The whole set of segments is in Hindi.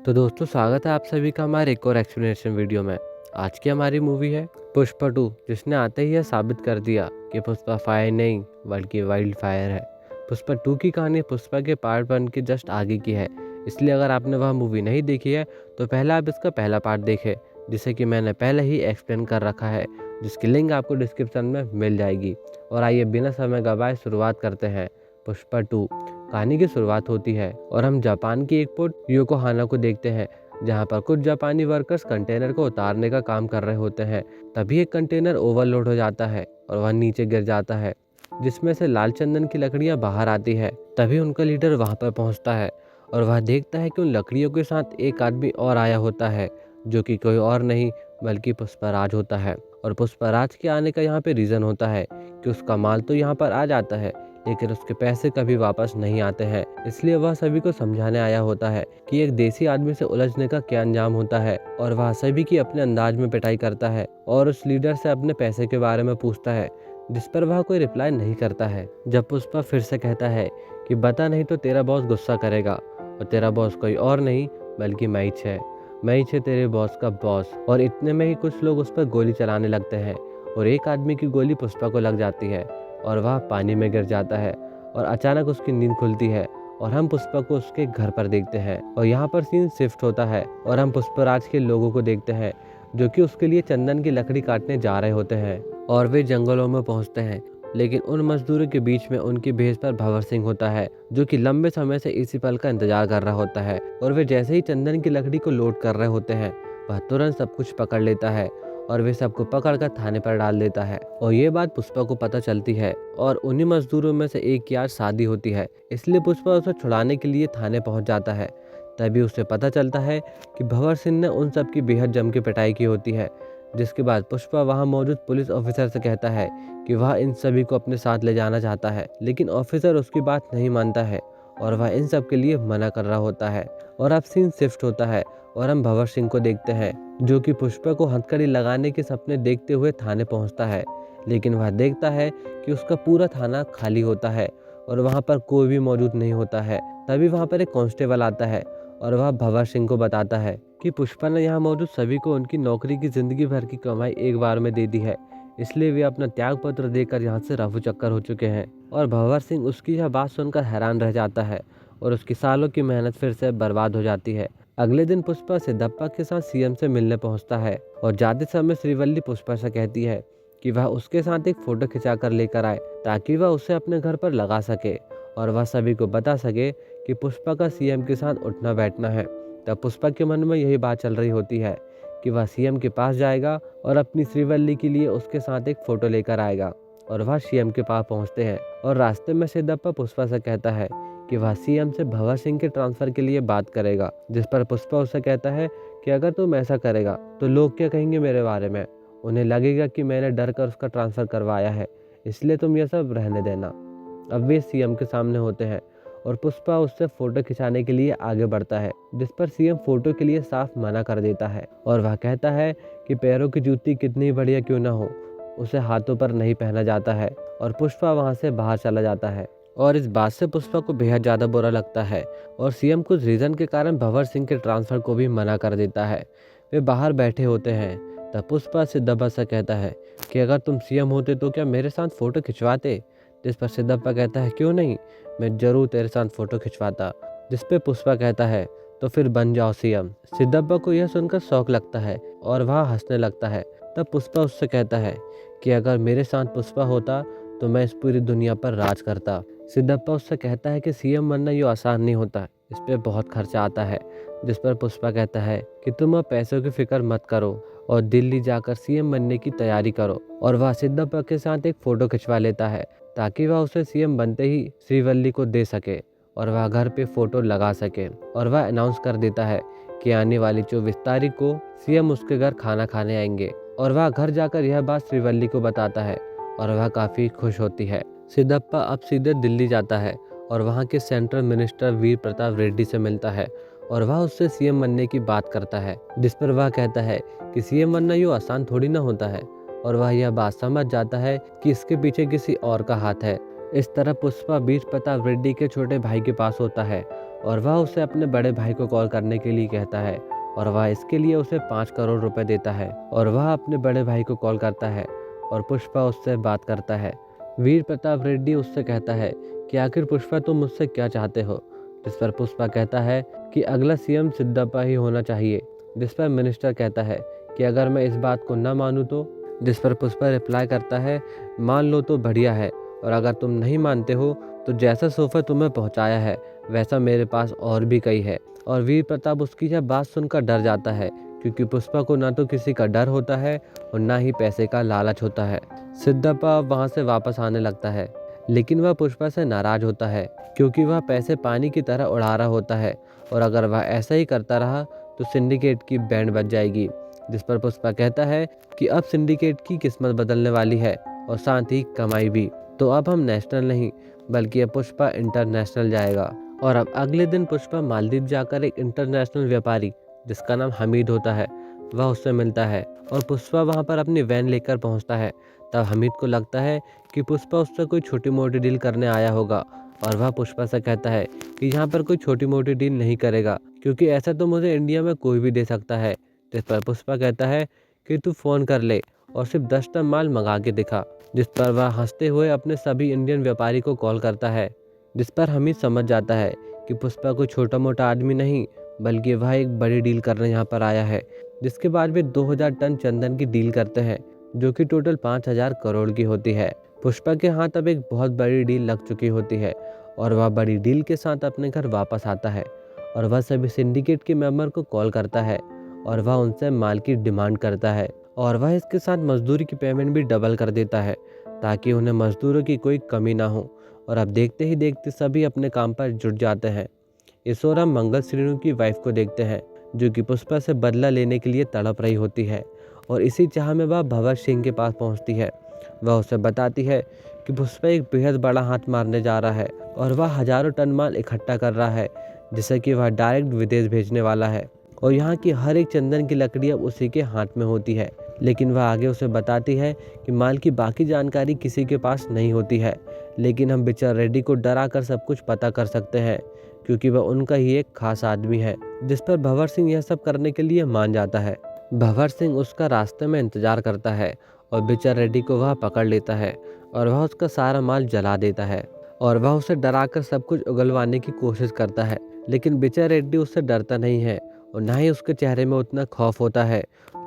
तो दोस्तों स्वागत है आप सभी का हमारे एक और एक्सप्लेनेशन वीडियो में। आज की हमारी मूवी है पुष्पा 2, जिसने आते ही यह साबित कर दिया कि पुष्पा फायर नहीं बल्कि वाइल्ड फायर है। पुष्पा 2 की कहानी पुष्पा के पार्ट 1 के जस्ट आगे की है, इसलिए अगर आपने वह मूवी नहीं देखी है तो पहले आप इसका पहला पार्ट देखें, जिसे कि मैंने पहले ही एक्सप्लेन कर रखा है, जिसकी लिंक आपको डिस्क्रिप्शन में मिल जाएगी। और आइए बिना समय गवाए शुरुआत करते हैं। पुष्पा 2 कहानी की शुरुआत होती है और हम जापान की एक पोर्ट योकोहामा को देखते हैं, जहां पर कुछ जापानी वर्कर्स कंटेनर को उतारने का काम कर रहे होते हैं। तभी एक कंटेनर ओवरलोड हो जाता है और वह नीचे गिर जाता है, जिसमें से लाल चंदन की लकड़ियां बाहर आती है। तभी उनका लीडर वहां पर पहुंचता है और वह देखता है कि उन लकड़ियों के साथ एक आदमी और आया होता है, जो कि कोई और नहीं बल्कि पुष्पराज होता है। और पुष्पराज के आने का यहाँ पे रीज़न होता है कि उसका माल तो यहाँ पर आ जाता है, लेकिन उसके पैसे कभी वापस नहीं आते हैं। इसलिए वह सभी को समझाने आया होता है कि एक देसी आदमी से उलझने का क्या अंजाम होता है। और वह सभी की अपने अंदाज में पिटाई करता है और उस लीडर से अपने पैसे के बारे में पूछता है, जिस पर वह कोई रिप्लाई नहीं करता है। जब पुष्पा फिर से कहता है कि बता नहीं तो तेरा बॉस गुस्सा करेगा, और तेरा बॉस कोई और नहीं बल्कि मैच है। मैच है तेरे बॉस का बॉस। और इतने में ही कुछ लोग उस पर गोली चलाने लगते हैं और एक आदमी की गोली पुष्पा को लग जाती है और वह पानी में गिर जाता है। और अचानक उसकी नींद खुलती है और हम पुष्पा को उसके घर पर देखते हैं। और यहाँ पर सीन शिफ्ट होता है और हम पुष्पराज के लोगों को देखते हैं, जो कि उसके लिए चंदन की लकड़ी काटने जा रहे होते हैं। और वे जंगलों में पहुँचते हैं, लेकिन उन मजदूरों के बीच में उनकी भेस पर भंवर सिंह होता है, जो कि लंबे समय से इसी पल का इंतजार कर रहा होता है। और वे जैसे ही चंदन की लकड़ी को लोड कर रहे होते हैं, वह तुरंत सब कुछ पकड़ लेता है और वे सबको पकड़कर थाने पर डाल देता है। और ये बात पुष्पा को पता चलती है और उन्हीं मजदूरों में से एक की आज शादी होती है, इसलिए पुष्पा उसे छुड़ाने के लिए थाने पहुंच जाता है। तभी उसे पता चलता है कि भंवर सिंह ने उन सब की बेहद जम के पिटाई की होती है। जिसके बाद पुष्पा वहां मौजूद पुलिस ऑफिसर से कहता है कि वह इन सभी को अपने साथ ले जाना चाहता है, लेकिन ऑफिसर उसकी बात नहीं मानता है और वह इन सब के लिए मना कर रहा होता है। और अब सीन शिफ्ट होता है और हम भंवर सिंह को देखते हैं, जो कि पुष्पा को हथकड़ी लगाने के सपने देखते हुए थाने पहुंचता है। लेकिन वह देखता है कि उसका पूरा थाना खाली होता है और वहां पर कोई भी मौजूद नहीं होता है। तभी वहां पर एक कांस्टेबल आता है और वह भंवर सिंह को बताता है कि पुष्पा ने यहाँ मौजूद सभी को उनकी नौकरी की जिंदगी भर की कमाई एक बार में दे दी है, इसलिए वे अपना त्याग पत्र देकर यहाँ से रफू चक्कर हो चुके हैं। और भंवर सिंह उसकी यह बात सुनकर हैरान रह जाता है और उसकी सालों की मेहनत फिर से बर्बाद हो जाती है। अगले दिन पुष्पा सिद्धप्पा के साथ सीएम से मिलने पहुंचता है और जाते समय श्रीवल्ली पुष्पा से कहती है कि वह उसके साथ एक फोटो खिंचा कर लेकर आए, ताकि वह उसे अपने घर पर लगा सके और वह सभी को बता सके कि पुष्पा का सीएम के साथ उठना बैठना है। तब पुष्पा के मन में यही बात चल रही होती है कि वह सीएम के पास जाएगा और अपनी श्रीवल्ली के लिए उसके साथ एक फोटो लेकर आएगा। और वह सीएम के पास पहुंचते हैं और रास्ते में सिद्धप्पा पुष्पा से कहता है कि वह सीएम से भंवर सिंह के ट्रांसफर के लिए बात करेगा, जिस पर पुष्पा उसे कहता है कि अगर तुम ऐसा करेगा तो लोग क्या कहेंगे मेरे बारे में, उन्हें लगेगा कि मैंने डर कर उसका ट्रांसफर करवाया है, इसलिए तुम यह सब रहने देना। अब वे सीएम के सामने होते हैं और पुष्पा उससे फोटो खिंचाने के लिए आगे बढ़ता है, जिस पर सीएम फोटो के लिए साफ मना कर देता है और वह कहता है कि पैरों की जूती कितनी बढ़िया क्यों ना हो, उसे हाथों पर नहीं पहना जाता है। और पुष्पा वहां से बाहर चला जाता है और इस बात से पुष्पा को बेहद ज़्यादा बुरा लगता है और सीएम कुछ रीज़न के कारण भंवर सिंह के ट्रांसफ़र को भी मना कर देता है। वे बाहर बैठे होते हैं, तब पुष्पा सिद्धप्पा से कहता है कि अगर तुम सीएम होते तो क्या मेरे साथ फ़ोटो खिंचवाते, जिस पर सिद्धप्पा कहता है क्यों नहीं, मैं ज़रूर तेरे साथ फ़ोटो खिंचवाता। जिस पे पुष्पा कहता है तो फिर बन जाओ सीएम। सिद्धप्पा को यह सुनकर शौक लगता है और वह हंसने लगता है। तब पुष्पा उससे कहता है कि अगर मेरे साथ पुष्पा होता तो मैं इस पूरी दुनिया पर राज करता। सिद्धप्पा उससे कहता है कि सीएम बनना ये आसान नहीं होता, इस पे बहुत खर्चा आता है। जिस पर पुष्पा कहता है कि तुम अब पैसों की फिक्र मत करो और दिल्ली जाकर सीएम बनने की तैयारी करो। और वह सिद्धप्पा के साथ एक फ़ोटो खिंचवा लेता है ताकि वह उसे सीएम बनते ही श्रीवल्ली को दे सके और वह घर पे फ़ोटो लगा सके। और वह अनाउंस कर देता है कि आने वाली 24 तारीख को सीएम उसके घर खाना खाने आएंगे। और वह घर जाकर यह बात श्रीवल्ली को बताता है और वह काफ़ी खुश होती है। सिद्धप्पा अब सीधे दिल्ली जाता है और वहाँ के सेंट्रल मिनिस्टर वीर प्रताप रेड्डी से मिलता है और वह उससे सीएम बनने की बात करता है, जिस पर वह कहता है कि सीएम बनना यूँ आसान थोड़ी ना होता है। और वह यह बात समझ जाता है कि इसके पीछे किसी और का हाथ है इस तरह पुष्पा वीर प्रताप रेड्डी के छोटे भाई के पास होता है और वह उसे अपने बड़े भाई को कॉल करने के लिए कहता है और वह इसके लिए उसे 5 करोड़ रुपए देता है और वह अपने बड़े भाई को कॉल करता है और पुष्पा उससे बात करता है। वीर प्रताप रेड्डी उससे कहता है कि आखिर पुष्पा तुम मुझसे क्या चाहते हो, जिस पर पुष्पा कहता है कि अगला सीएम सिद्धप्पा ही होना चाहिए, जिस पर मिनिस्टर कहता है कि अगर मैं इस बात को न मानूं तो, जिस पर पुष्पा रिप्लाई करता है मान लो तो बढ़िया है और अगर तुम नहीं मानते हो तो जैसा सोफा तुम्हें पहुंचाया है वैसा मेरे पास और भी कई है। और वीर प्रताप उसकी यह बात सुनकर डर जाता है क्योंकि पुष्पा को ना तो किसी का डर होता है और ना ही पैसे का लालच होता है। सिद्धप्पा वहां से वापस आने लगता है लेकिन वह पुष्पा से नाराज होता है क्योंकि वह पैसे पानी की तरह उड़ा रहा होता है और अगर वह ऐसा ही करता रहा तो सिंडिकेट की बैंड बज जाएगी। जिस पर पुष्पा कहता है कि अब सिंडिकेट की किस्मत बदलने वाली है और साथ ही कमाई भी, तो अब हम नेशनल नहीं बल्कि अब पुष्पा इंटरनेशनल जाएगा। और अब अगले दिन पुष्पा मालदीव जाकर एक इंटरनेशनल व्यापारी जिसका नाम हमीद होता है वह उससे मिलता है और पुष्पा वहां पर अपनी वैन लेकर पहुंचता है। तब हमीद को लगता है कि पुष्पा उससे कोई छोटी मोटी डील करने आया होगा और वह पुष्पा से कहता है कि यहाँ पर कोई छोटी मोटी डील नहीं करेगा क्योंकि ऐसा तो मुझे इंडिया में कोई भी दे सकता है। जिस पर पुष्पा कहता है कि तू फ़ोन कर ले और सिर्फ 10 टन माल मंगा के दिखा। जिस पर वह हंसते हुए अपने सभी इंडियन व्यापारी को कॉल करता है, जिस पर हमीद समझ जाता है कि पुष्पा कोई छोटा मोटा आदमी नहीं बल्कि वह एक बड़ी डील करने यहाँ पर आया है। जिसके बाद वे 2000 टन चंदन की डील करते हैं जो कि टोटल 5000 करोड़ की होती है। पुष्पा के हाथ अब एक बहुत बड़ी डील लग चुकी होती है और वह बड़ी डील के साथ अपने घर वापस आता है और वह सभी सिंडिकेट के मेंबर को कॉल करता है और वह उनसे माल की डिमांड करता है और वह इसके साथ मजदूरी की पेमेंट भी डबल कर देता है ताकि उन्हें मजदूरों की कोई कमी ना हो। और अब देखते ही देखते सभी अपने काम पर जुट जाते हैं। इस ओर हम मंगल श्रीनु की वाइफ को देखते हैं जो कि पुष्पा से बदला लेने के लिए तड़प रही होती है और इसी चाह में वह भवर सिंह के पास पहुंचती है। वह उसे बताती है कि पुष्पा एक बेहद बड़ा हाथ मारने जा रहा है और वह हजारों टन माल इकट्ठा कर रहा है जिसे कि वह डायरेक्ट विदेश भेजने वाला है और यहाँ की हर एक चंदन की लकड़ी अब उसी के हाथ में होती है। लेकिन वह आगे उसे बताती है कि माल की बाकी जानकारी किसी के पास नहीं होती है लेकिन हम बिचार रेड्डी को डरा कर सब कुछ पता कर सकते हैं क्योंकि वह उनका ही एक खास आदमी है। जिस पर भवर सिंह यह सब करने के लिए मान जाता है। भवर सिंह उसका रास्ते में इंतजार करता है और बिचार रेड्डी को वह पकड़ लेता है और वह उसका सारा माल जला देता है और वह उसे डराकर सब कुछ उगलवाने की कोशिश करता है। लेकिन बिचार रेड्डी उससे डरता नहीं है और ना ही उसके चेहरे में उतना खौफ होता है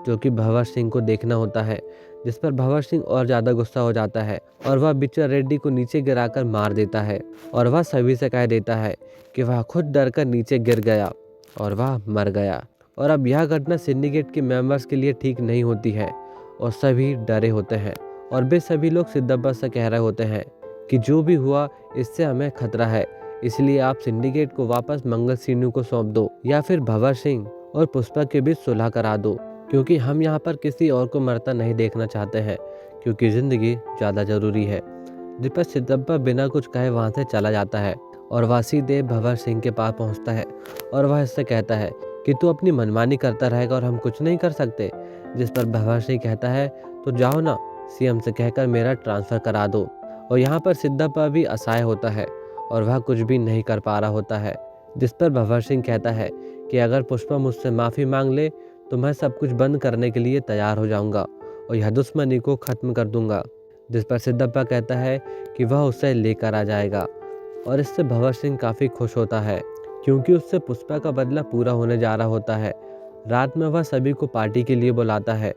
जो कि भवर सिंह को देखना होता है। जिस पर भवर सिंह और ज़्यादा गुस्सा हो जाता है और वह बिचार रेड्डी को नीचे गिराकर मार देता है और वह सभी से कह देता है कि वह खुद डर कर नीचे गिर गया और वह मर गया। और अब यह घटना सिंडिकेट के मेंबर्स के लिए ठीक नहीं होती है और सभी डरे होते हैं और वे सभी लोग सिद्धप्पा से कह रहे होते हैं कि जो भी हुआ इससे हमें खतरा है, इसलिए आप सिंडिकेट को वापस मंगल श्रीनु को सौंप दो या फिर भवर सिंह और पुष्पा के बीच सुलह करा दो क्योंकि हम यहाँ पर किसी और को मरता नहीं देखना चाहते हैं क्योंकि जिंदगी ज़्यादा ज़रूरी है। जिस पर सिद्धप्पा बिना कुछ कहे वहाँ से चला जाता है और वह सीधे भवर सिंह के पास पहुँचता है और वह इससे कहता है कि तू अपनी मनमानी करता रहेगा और हम कुछ नहीं कर सकते। जिस पर भवर सिंह कहता है तो जाओ ना सीएम से कहकर मेरा ट्रांसफ़र करा दो। और यहाँ पर सिद्धप्पा भी असहाय होता है और वह कुछ भी नहीं कर पा रहा होता है। जिस पर भवर सिंह कहता है कि अगर पुष्पा मुझसे माफ़ी मांग ले तो मैं सब कुछ बंद करने के लिए तैयार हो जाऊंगा और यह दुश्मनी को ख़त्म कर दूंगा। जिस पर सिद्धप्पा कहता है कि वह उसे लेकर आ जाएगा और इससे भवर सिंह काफ़ी खुश होता है क्योंकि उससे पुष्पा का बदला पूरा होने जा रहा होता है। रात में वह सभी को पार्टी के लिए बुलाता है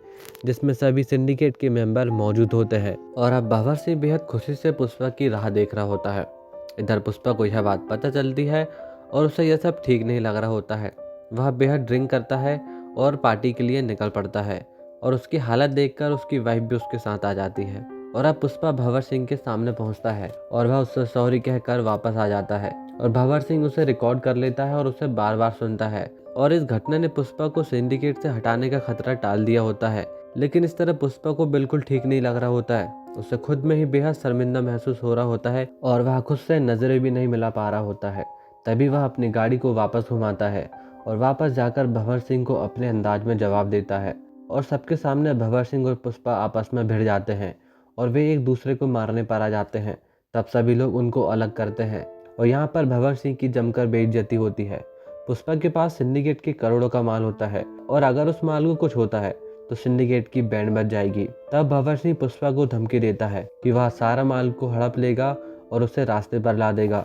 जिसमें सभी सिंडिकेट के मेंबर मौजूद होते हैं और अब भवर सिंह बेहद खुशी से पुष्पा की राह देख रहा होता है। इधर पुष्पा को यह बात पता चलती है और उसे यह सब ठीक नहीं लग रहा होता है। वह बेहद ड्रिंक करता है और पार्टी के लिए निकल पड़ता है और उसकी हालत देखकर उसकी वाइफ भी उसके साथ आ जाती है। और अब पुष्पा भवर सिंह के सामने पहुंचता है और वह उससे सॉरी कहकर वापस आ जाता है और भवर सिंह उसे रिकॉर्ड कर लेता है और उसे बार बार सुनता है। और इस घटना ने पुष्पा को सिंडिकेट से हटाने का खतरा टाल दिया होता है। लेकिन इस तरह पुष्पा को बिल्कुल ठीक नहीं लग रहा होता है। उसे खुद में ही बेहद शर्मिंदा महसूस हो रहा होता है और वह खुद से नजरें भी नहीं मिला पा रहा होता है। तभी वह अपनी गाड़ी को वापस घुमाता है और वापस जाकर भवर सिंह को अपने अंदाज में जवाब देता है और सबके सामने भवर सिंह और पुष्पा आपस में भिड़ जाते हैं और वे एक दूसरे को मारने पर आ जाते हैं। तब सभी लोग उनको अलग करते हैं और यहाँ पर भंवर सिंह की जमकर बेइज्जती होती है। पुष्पा के पास सिंडिकेट के करोड़ों का माल होता है और अगर उस माल को कुछ होता है तो सिंडिकेट की बैंड बज जाएगी। तब भंवर सिंह पुष्पा को धमकी देता है कि वह सारा माल को हड़प लेगा और उसे रास्ते पर ला देगा।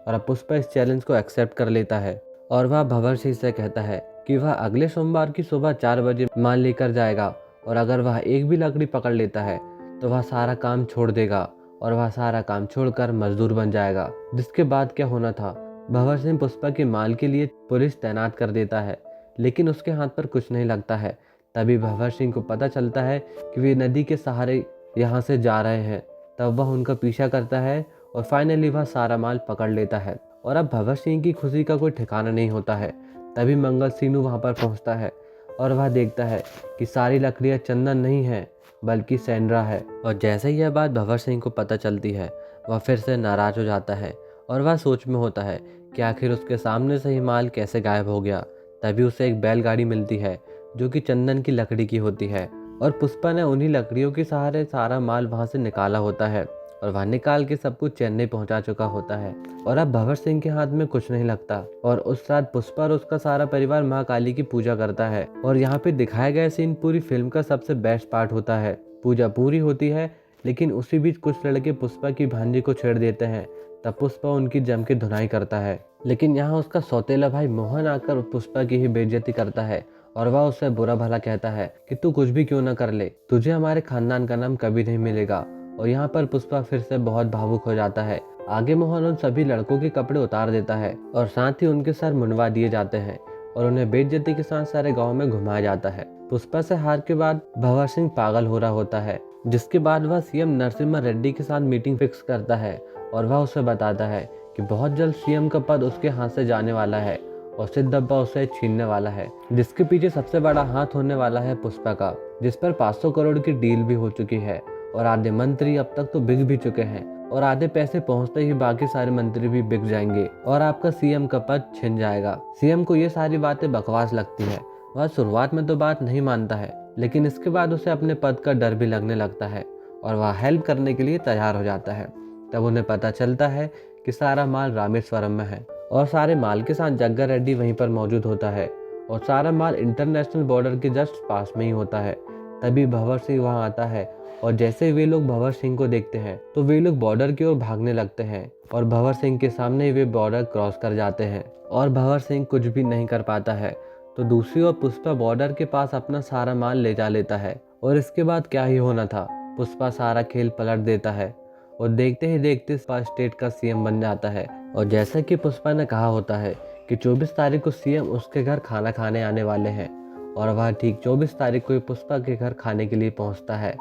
और अब पुष्पा इस चैलेंज को एक्सेप्ट कर लेता है और वह भंवर सिंह से कहता है कि वह अगले सोमवार की सुबह 4 बजे माल लेकर जाएगा और अगर वह एक भी लकड़ी पकड़ लेता है तो वह सारा काम छोड़ देगा और वह सारा काम छोड़कर मजदूर बन जाएगा। जिसके बाद क्या होना था, भंवर सिंह पुष्पा के माल के लिए पुलिस तैनात कर देता है लेकिन उसके हाथ पर कुछ नहीं लगता है। तभी भंवर सिंह को पता चलता है कि वे नदी के सहारे यहाँ से जा रहे हैं। तब वह उनका पीछा करता है और फाइनली वह सारा माल पकड़ लेता है। और अब भंवर सिंह की खुशी का कोई ठिकाना नहीं होता है। तभी मंगल सीनू वहाँ पर पहुँचता है और वह देखता है कि सारी लकड़ियाँ चंदन नहीं है बल्कि सैंड्रा है। और जैसे ही यह बात भंवर सिंह को पता चलती है वह फिर से नाराज हो जाता है और वह सोच में होता है कि आखिर उसके सामने से ही माल कैसे गायब हो गया। तभी उसे एक बैलगाड़ी मिलती है जो कि चंदन की लकड़ी की होती है और पुष्पा ने उन्हीं लकड़ियों के सहारे सारा माल वहाँ से निकाला होता है और वह निकाल के सब कुछ चेन्नई पहुंचा चुका होता है। और अब भंवर सिंह के हाथ में कुछ नहीं लगता और उस रात पुष्पा और उसका सारा परिवार माँ काली की पूजा करता है। और यहाँ पे दिखाया गया सीन पूरी फिल्म का सबसे बेस्ट पार्ट होता है। पूजा पूरी होती है लेकिन उसी बीच कुछ लड़के पुष्पा की भांजी को छेड़ देते हैं। तब पुष्पा उनकी जम के धुनाई करता है लेकिन यहाँ उसका सौतेला भाई मोहन आकर पुष्पा की ही बेइज्जती करता है और वह उससे बुरा भला कहता है कि तू कुछ भी क्यों ना कर ले, तुझे हमारे खानदान का नाम कभी नहीं मिलेगा। और यहाँ पर पुष्पा फिर से बहुत भावुक हो जाता है। आगे मोहन उन सभी लड़कों के कपड़े उतार देता है और साथ ही उनके सर मुंडवा दिए जाते हैं और उन्हें बेइज्जती के साथ सारे गांव में घुमाया जाता है। पुष्पा से हार के बाद भंवर सिंह पागल हो रहा होता है जिसके बाद वह सीएम नरसिम्हा रेड्डी के साथ मीटिंग फिक्स करता है और वह उसे बताता है कि बहुत जल्द सीएम का पद उसके हाथ से जाने वाला है और सिद्धप्पा उसे छीनने वाला है, जिसके पीछे सबसे बड़ा हाथ होने वाला है पुष्पा का, जिस पर 500 करोड़ की डील भी हो चुकी है और आधे मंत्री अब तक तो बिक भी चुके हैं और आधे पैसे पहुंचते ही बाकी सारे मंत्री भी बिक जाएंगे और आपका सीएम का पद छिन जाएगा। सीएम को ये सारी बातें बकवास लगती है। वह शुरुआत में तो बात नहीं मानता है लेकिन इसके बाद उसे अपने पद का डर भी लगने लगता है और वह हेल्प करने के लिए तैयार हो जाता है। तब उन्हें पता चलता है कि सारा माल रामेश्वरम में है और सारे माल के साथ जग्गा रेड्डी वहीं पर मौजूद होता है और सारा माल इंटरनेशनल बॉर्डर के जस्ट पास में ही होता है। तभी भंवर सिंह वहां आता है और जैसे ही वे लोग भंवर सिंह को देखते हैं तो वे लोग बॉर्डर की ओर भागने लगते हैं और भंवर सिंह के सामने ही वे बॉर्डर क्रॉस कर जाते हैं और भंवर सिंह कुछ भी नहीं कर पाता है। तो दूसरी ओर पुष्पा बॉर्डर के पास अपना सारा माल ले जा लेता है और इसके बाद क्या ही होना था, पुष्पा सारा खेल पलट देता है और देखते ही देखते स्टेट का सीएम बन जाता है। और जैसा कि पुष्पा ने कहा होता है कि 24 तारीख को सीएम उसके घर खाना खाने आने वाले हैं और वह ठीक 24 तारीख को पुष्पा के घर खाने के लिए पहुंचता है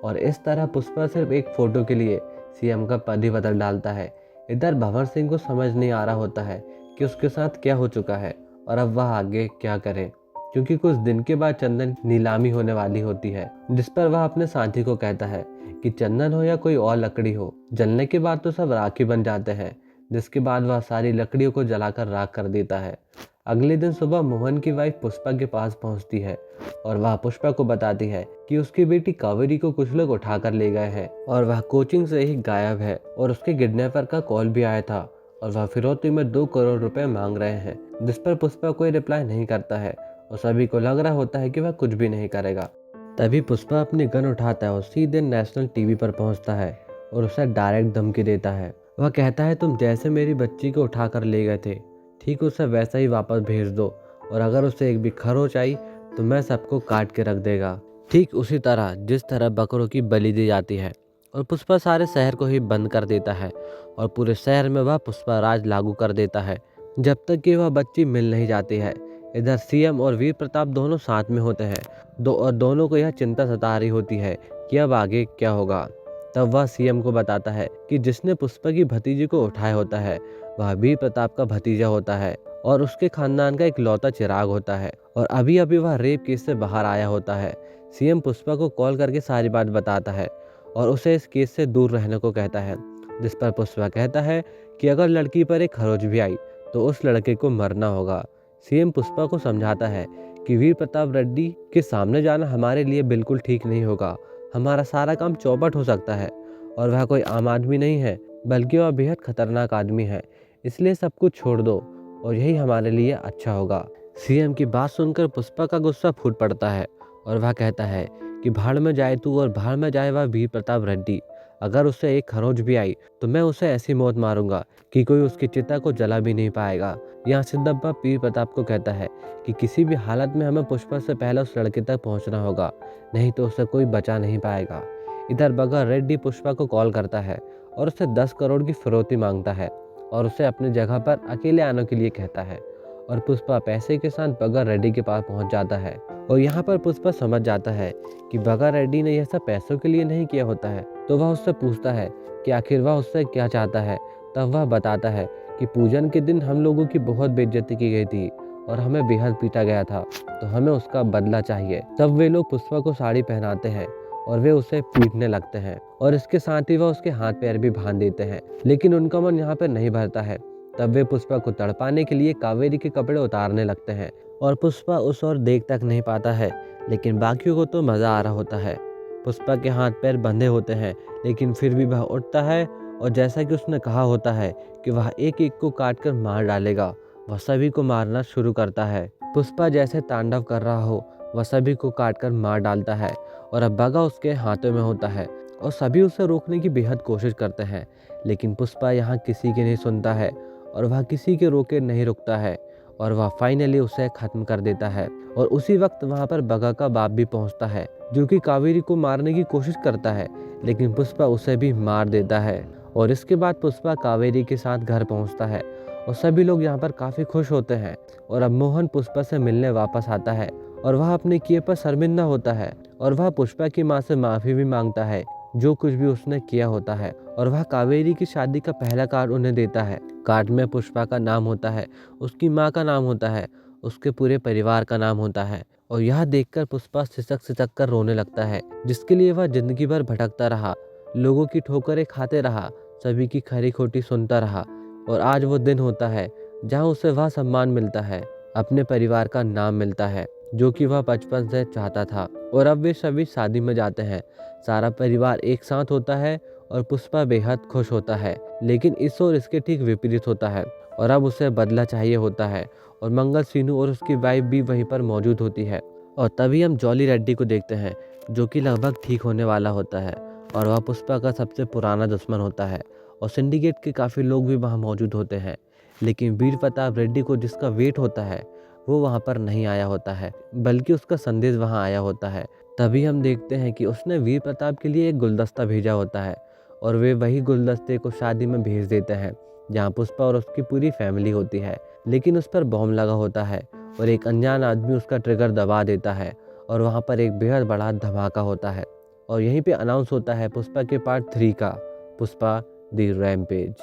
और इस तरह पुष्पा सिर्फ एक फोटो के लिए सीएम का पद ही बदल डालता है। इधर भंवर सिंह को समझ नहीं आ रहा होता है कि उसके साथ क्या हो चुका है और अब वह आगे क्या करे, क्योंकि कुछ दिन के बाद चंदन नीलामी होने वाली होती है जिस पर वह अपने साथी को कहता है कि चंदन हो या कोई और लकड़ी हो, जलने के बाद तो सब राख ही बन जाते हैं। जिसके बाद वह सारी लकड़ियों को जलाकर राख कर देता है। अगले दिन सुबह मोहन की वाइफ पुष्पा के पास पहुंचती है और वह पुष्पा को बताती है कि उसकी बेटी कावेरी को कुछ लोग उठा कर ले गए हैं और वह कोचिंग से ही गायब है और उसके किडनैपर का कॉल भी आया था और वह फिरौती में 2 करोड़ रुपए मांग रहे हैं, जिस पर पुष्पा कोई रिप्लाई नहीं करता है और सभी को लग रहा होता है कि वह कुछ भी नहीं करेगा। तभी पुष्पा अपनी गन उठाता है और सीधे नेशनल टीवी पर पहुंचता है और उसे डायरेक्ट धमकी देता है। वह कहता है तुम जैसे मेरी बच्ची को उठा कर ले गए थे ठीक उसे वैसा ही वापस भेज दो और अगर उसे एक भी खरोच आई तो मैं सबको काट के रख देगा, ठीक उसी तरह जिस तरह बकरों की बलि दी जाती है। और पुष्पा सारे शहर को ही बंद कर देता है और पूरे शहर में वह पुष्पा राज लागू कर देता है जब तक कि वह बच्ची मिल नहीं जाती है। इधर सीएम और वीर प्रताप दोनों साथ में होते हैं और दोनों को यह चिंता सता रही होती है कि अब आगे क्या होगा। तब वह सीएम को बताता है कि जिसने पुष्पा की भतीजी को उठाया होता है वह वीर प्रताप का भतीजा होता है और उसके खानदान का एक लौता चिराग होता है और अभी अभी वह रेप केस से बाहर आया होता है। सीएम पुष्पा को कॉल करके सारी बात बताता है और उसे इस केस से दूर रहने को कहता है, जिस पर पुष्पा कहता है कि अगर लड़की पर एक खरोच भी आई तो उस लड़के को मरना होगा। सीएम पुष्पा को समझाता है कि वीर प्रताप रेड्डी के सामने जाना हमारे लिए बिल्कुल ठीक नहीं होगा, हमारा सारा काम चौपट हो सकता है और वह कोई आम आदमी नहीं है बल्कि वह बेहद खतरनाक आदमी है, इसलिए सब कुछ छोड़ दो और यही हमारे लिए अच्छा होगा। सीएम की बात सुनकर पुष्पा का गुस्सा फूट पड़ता है और वह कहता है कि भाड़ में जाए तू और भाड़ में जाए वह वीर प्रताप रेड्डी। अगर उससे एक खरोंच भी आई तो मैं उसे ऐसी मौत मारूंगा कि कोई उसकी चिता को जला भी नहीं पाएगा। यहाँ सिद्धप्पा वीर प्रताप को कहता है कि किसी भी हालत में हमें पुष्पा से पहले उस लड़के तक पहुंचना होगा, नहीं तो उसे कोई बचा नहीं पाएगा। इधर बगा रेड्डी पुष्पा को कॉल करता है और उससे 10 करोड़ की फिरौती मांगता है और उसे अपनी जगह पर अकेले आने के लिए कहता है और पुष्पा पैसे के साथ बगा रेड्डी के पास पहुंच जाता है। और यहाँ पर पुष्पा समझ जाता है कि बगा रेड्डी ने यह सब पैसों के लिए नहीं किया होता है, तो वह उससे पूछता है कि आखिर वह उससे क्या चाहता है। तब वह बताता है कि पूजन के दिन हम लोगों की बहुत बेइज्जती की गई थी और हमें बेहद पीटा गया था, तो हमें उसका बदला चाहिए। तब वे लोग पुष्पा को साड़ी पहनाते हैं और वे उसे पीटने लगते हैं और इसके साथ ही वह उसके हाथ पैर भी बांध देते हैं, लेकिन उनका मन यहाँ पर नहीं भरता है। तब वे पुष्पा को तड़पाने के लिए कावेरी के कपड़े उतारने लगते हैं और पुष्पा उस ओर देख तक नहीं पाता है, लेकिन बाकियों को तो मज़ा आ रहा होता है। पुष्पा के हाथ पैर बंधे होते हैं, लेकिन फिर भी वह उठता है और जैसा कि उसने कहा होता है कि वह एक एक को काट कर मार डालेगा, वह सभी को मारना शुरू करता है। पुष्पा जैसे तांडव कर रहा हो वह सभी को काट कर मार डालता है और अब बगा उसके हाथों में होता है और सभी उसे रोकने की बेहद कोशिश करते हैं, लेकिन पुष्पा यहाँ किसी की नहीं सुनता है और वह किसी के रोके नहीं रुकता है और वह फाइनली उसे खत्म कर देता है। और उसी वक्त वहाँ पर बगा का बाप भी पहुँचता है, जो कि कावेरी को मारने की कोशिश करता है, लेकिन पुष्पा उसे भी मार देता है। और इसके बाद पुष्पा कावेरी के साथ घर पहुँचता है और सभी लोग यहाँ पर काफ़ी खुश होते हैं। और अब मोहन पुष्पा से मिलने वापस आता है और वह अपने किए पर शर्मिंदा होता है और वह पुष्पा की माँ से माफ़ी भी मांगता है जो कुछ भी उसने किया होता है। और वह कावेरी की शादी का पहला कार्ड उन्हें देता है। कार्ड में पुष्पा का नाम होता है, उसकी माँ का नाम होता है, उसके पूरे परिवार का नाम होता है। और यह देखकर पुष्पा सिसक सिसक कर रोने लगता है, जिसके लिए वह जिंदगी भर भटकता रहा, लोगों की ठोकरें खाते रहा, सभी की खरी खोटी सुनता रहा। और आज वो दिन होता है जहाँ उसे वह सम्मान मिलता है, अपने परिवार का नाम मिलता है, जो कि वह बचपन से चाहता था। और अब वे सभी शादी में जाते हैं, सारा परिवार एक साथ होता है और पुष्पा बेहद खुश होता है। लेकिन इस और इसके ठीक विपरीत होता है और अब उसे बदला चाहिए होता है और मंगल सीनू और उसकी वाइफ भी वहीं पर मौजूद होती है। और तभी हम जॉली रेड्डी को देखते हैं, जो कि लगभग ठीक होने वाला होता है और वह पुष्पा का सबसे पुराना दुश्मन होता है और सिंडिकेट के काफ़ी लोग भी वहाँ मौजूद होते हैं। लेकिन वीर प्रताप रेड्डी को जिसका वेट होता है वो वहाँ पर नहीं आया होता है, बल्कि उसका संदेश वहाँ आया होता है। तभी हम देखते हैं कि उसने वीर प्रताप के लिए एक गुलदस्ता भेजा होता है और वे वही गुलदस्ते को शादी में भेज देते हैं, जहाँ पुष्पा और उसकी पूरी फैमिली होती है। लेकिन उस पर बॉम्ब लगा होता है और एक अनजान आदमी उसका ट्रिगर दबा देता है और वहाँ पर एक बेहद बड़ा धमाका होता है और यहीं पे अनाउंस होता है पुष्पा के पार्ट 3 का, पुष्पा द रैम्पेज।